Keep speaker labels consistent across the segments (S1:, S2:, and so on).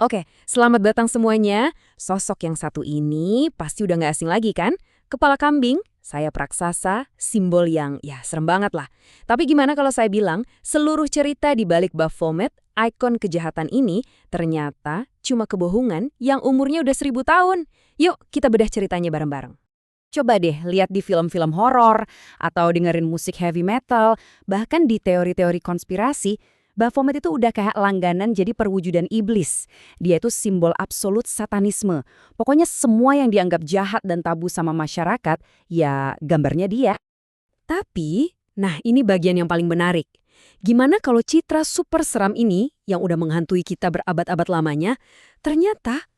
S1: Oke, selamat datang semuanya. Sosok yang satu ini pasti udah nggak asing lagi kan? Kepala kambing, sayap raksasa, simbol yang ya serem banget lah. Tapi gimana kalau saya bilang, seluruh cerita di balik Baphomet, ikon kejahatan ini, ternyata cuma kebohongan yang umurnya udah 1000 tahun. Yuk, kita bedah ceritanya bareng-bareng. Coba deh lihat di film-film horor atau dengerin musik heavy metal, bahkan di teori-teori konspirasi, Baphomet itu udah kayak langganan jadi perwujudan iblis. Dia itu simbol absolut satanisme. Pokoknya semua yang dianggap jahat dan tabu sama masyarakat, ya gambarnya dia. Tapi, nah ini bagian yang paling menarik. Gimana kalau citra super seram ini, yang udah menghantui kita berabad-abad lamanya, ternyata,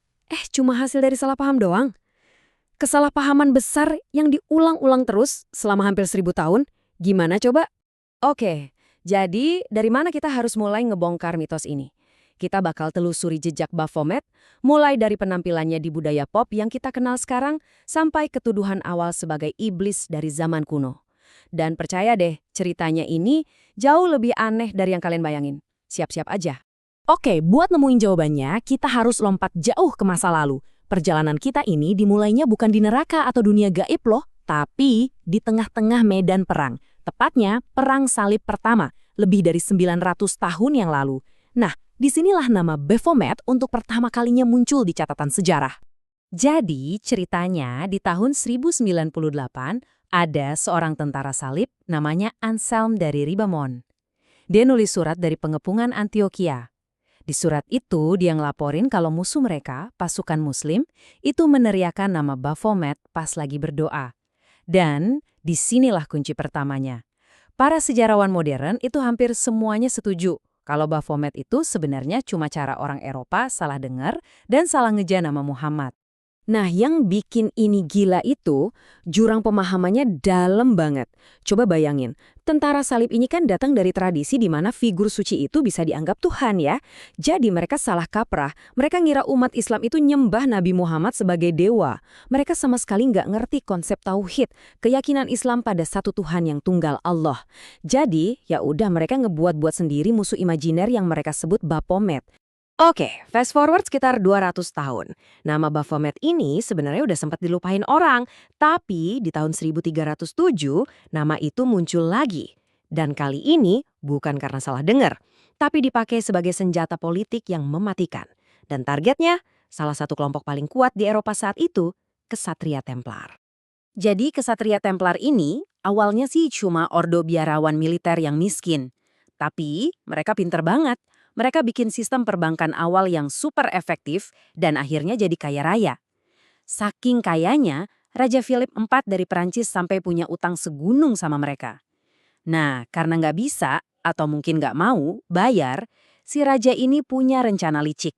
S1: cuma hasil dari salah paham doang? Kesalahpahaman besar yang diulang-ulang terus selama hampir 1000 tahun, gimana coba? Oke, jadi dari mana kita harus mulai ngebongkar mitos ini? Kita bakal telusuri jejak Baphomet, mulai dari penampilannya di budaya pop yang kita kenal sekarang, sampai ketuduhan awal sebagai iblis dari zaman kuno. Dan percaya deh, ceritanya ini jauh lebih aneh dari yang kalian bayangin. Siap-siap aja. Oke, buat nemuin jawabannya, kita harus lompat jauh ke masa lalu. Perjalanan kita ini dimulainya bukan di neraka atau dunia gaib loh, tapi di tengah-tengah medan perang. Tepatnya, Perang Salib Pertama, lebih dari 900 tahun yang lalu. Nah, disinilah nama Baphomet untuk pertama kalinya muncul di catatan sejarah. Jadi, ceritanya di tahun 1098, ada seorang tentara salib namanya Anselm dari Ribamon. Dia nulis surat dari pengepungan Antioquia. Di surat itu, dia ngelaporin kalau musuh mereka, pasukan muslim, itu meneriakan nama Baphomet pas lagi berdoa. Dan disinilah kunci pertamanya. Para sejarawan modern itu hampir semuanya setuju kalau Baphomet itu sebenarnya cuma cara orang Eropa salah dengar dan salah ngeja nama Muhammad. Nah, yang bikin ini gila itu, jurang pemahamannya dalam banget. Coba bayangin, tentara salib ini kan datang dari tradisi di mana figur suci itu bisa dianggap Tuhan ya. Jadi mereka salah kaprah, mereka ngira umat Islam itu nyembah Nabi Muhammad sebagai dewa. Mereka sama sekali nggak ngerti konsep tauhid, keyakinan Islam pada satu Tuhan yang tunggal Allah. Jadi, ya udah mereka ngebuat-buat sendiri musuh imajiner yang mereka sebut Baphomet. Oke, fast forward sekitar 200 tahun. Nama Baphomet ini sebenarnya udah sempat dilupain orang, tapi di tahun 1307 nama itu muncul lagi. Dan kali ini bukan karena salah dengar, tapi dipakai sebagai senjata politik yang mematikan. Dan targetnya, salah satu kelompok paling kuat di Eropa saat itu, Kesatria Templar. Jadi Kesatria Templar ini awalnya sih cuma ordo biarawan militer yang miskin. Tapi mereka pinter banget. Mereka bikin sistem perbankan awal yang super efektif dan akhirnya jadi kaya raya. Saking kayanya, Raja Philip IV dari Perancis sampai punya utang segunung sama mereka. Nah, karena nggak bisa atau mungkin nggak mau bayar, si raja ini punya rencana licik.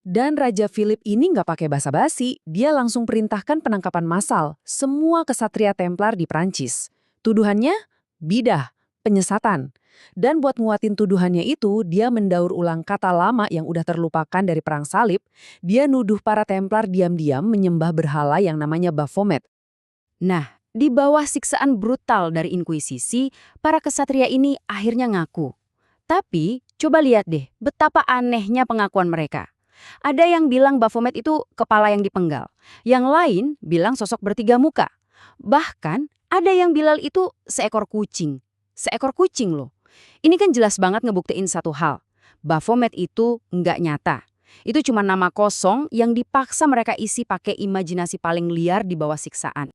S1: Dan Raja Philip ini nggak pakai basa-basi, dia langsung perintahkan penangkapan massal semua kesatria Templar di Prancis. Tuduhannya? Bidah, penyesatan. Dan buat nguatin tuduhannya itu, dia mendaur ulang kata lama yang udah terlupakan dari Perang Salib. Dia nuduh para Templar diam-diam menyembah berhala yang namanya Baphomet. Nah, di bawah siksaan brutal dari Inkuisisi, para kesatria ini akhirnya ngaku. Tapi, coba lihat deh betapa anehnya pengakuan mereka. Ada yang bilang Baphomet itu kepala yang dipenggal. Yang lain bilang sosok bertiga muka. Bahkan ada yang bilang itu seekor kucing. Seekor kucing loh. Ini kan jelas banget ngebuktiin satu hal. Baphomet itu nggak nyata. Itu cuma nama kosong yang dipaksa mereka isi pakai imajinasi paling liar di bawah siksaan.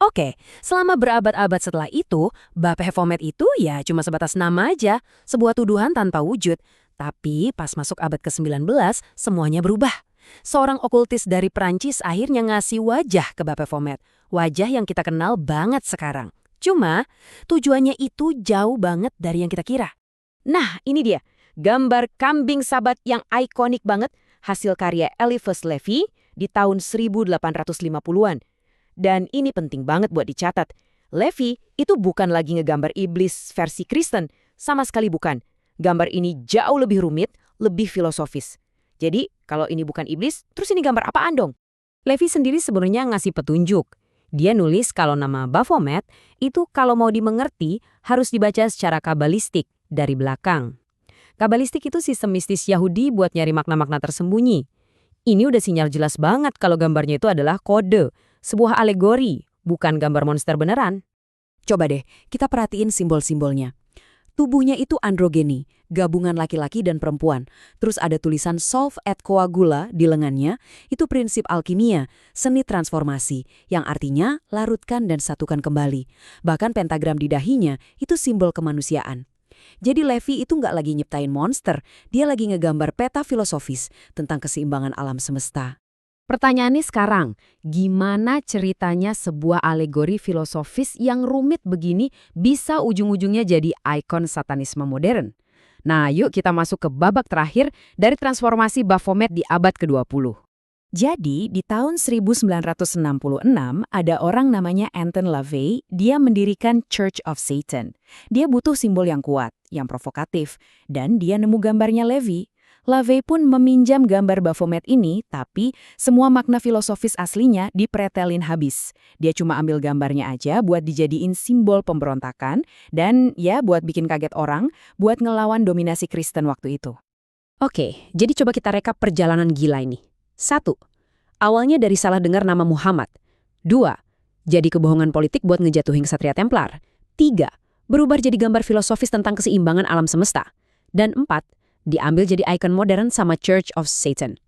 S1: Oke, selama berabad-abad setelah itu, Baphomet itu ya cuma sebatas nama aja, sebuah tuduhan tanpa wujud. Tapi pas masuk abad ke-19, semuanya berubah. Seorang okultis dari Prancis akhirnya ngasih wajah ke Baphomet, wajah yang kita kenal banget sekarang. Cuma, tujuannya itu jauh banget dari yang kita kira. Nah, ini dia, gambar kambing sabat yang ikonik banget, hasil karya Eliphas Levi di tahun 1850-an. Dan ini penting banget buat dicatat. Levi itu bukan lagi ngegambar iblis versi Kristen, sama sekali bukan. Gambar ini jauh lebih rumit, lebih filosofis. Jadi, kalau ini bukan iblis, terus ini gambar apaan dong? Levi sendiri sebenarnya ngasih petunjuk. Dia nulis kalau nama Baphomet itu kalau mau dimengerti harus dibaca secara kabalistik dari belakang.
S2: Kabalistik itu sistem mistis Yahudi buat nyari makna-makna tersembunyi. Ini udah sinyal jelas banget kalau gambarnya itu adalah kode, sebuah alegori, bukan gambar monster beneran.
S3: Coba deh, kita perhatiin simbol-simbolnya. Tubuhnya itu androgeni, gabungan laki-laki dan perempuan. Terus ada tulisan solve et coagula di lengannya, itu prinsip alkimia, seni transformasi, yang artinya larutkan dan satukan kembali. Bahkan pentagram di dahinya itu simbol kemanusiaan. Jadi Levi itu nggak lagi nyiptain monster, dia lagi ngegambar peta filosofis tentang keseimbangan alam semesta.
S2: Pertanyaannya sekarang, gimana ceritanya sebuah alegori filosofis yang rumit begini bisa ujung-ujungnya jadi ikon satanisme modern? Nah, yuk kita masuk ke babak terakhir dari transformasi Baphomet di abad ke-20.
S1: Jadi, di tahun 1966 ada orang namanya Anton LaVey, dia mendirikan Church of Satan. Dia butuh simbol yang kuat, yang provokatif, dan dia nemu gambarnya Levi. LaVey pun meminjam gambar Baphomet ini, tapi semua makna filosofis aslinya dipretelin habis. Dia cuma ambil gambarnya aja buat dijadiin simbol pemberontakan, dan ya buat bikin kaget orang, buat ngelawan dominasi Kristen waktu itu.
S2: Oke, jadi coba kita rekap perjalanan gila ini. 1. Awalnya dari salah dengar nama Muhammad. 2. Jadi kebohongan politik buat ngejatuhin Ksatria Templar. 3. Berubah jadi gambar filosofis tentang keseimbangan alam semesta. Dan 4. Diambil jadi ikon modern sama Church of Satan.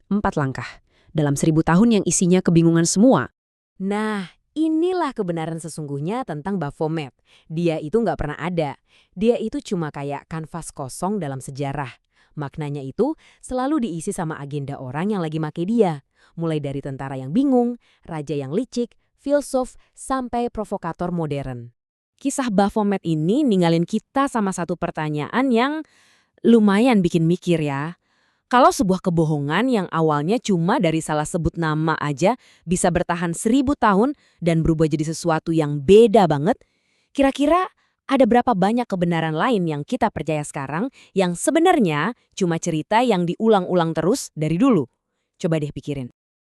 S2: 4 langkah. Dalam 1000 tahun yang isinya kebingungan semua.
S1: Nah, inilah kebenaran sesungguhnya tentang Baphomet. Dia itu nggak pernah ada. Dia itu cuma kayak kanvas kosong dalam sejarah. Maknanya itu selalu diisi sama agenda orang yang lagi make dia. Mulai dari tentara yang bingung, raja yang licik, filsuf, sampai provokator modern. Kisah Baphomet ini ninggalin kita sama satu pertanyaan yang lumayan bikin mikir ya. Kalau sebuah kebohongan yang awalnya cuma dari salah sebut nama aja bisa bertahan 1000 tahun dan berubah jadi sesuatu yang beda banget, kira-kira ada berapa banyak kebenaran lain yang kita percaya sekarang yang sebenarnya cuma cerita yang diulang-ulang terus dari dulu? Coba deh pikirin.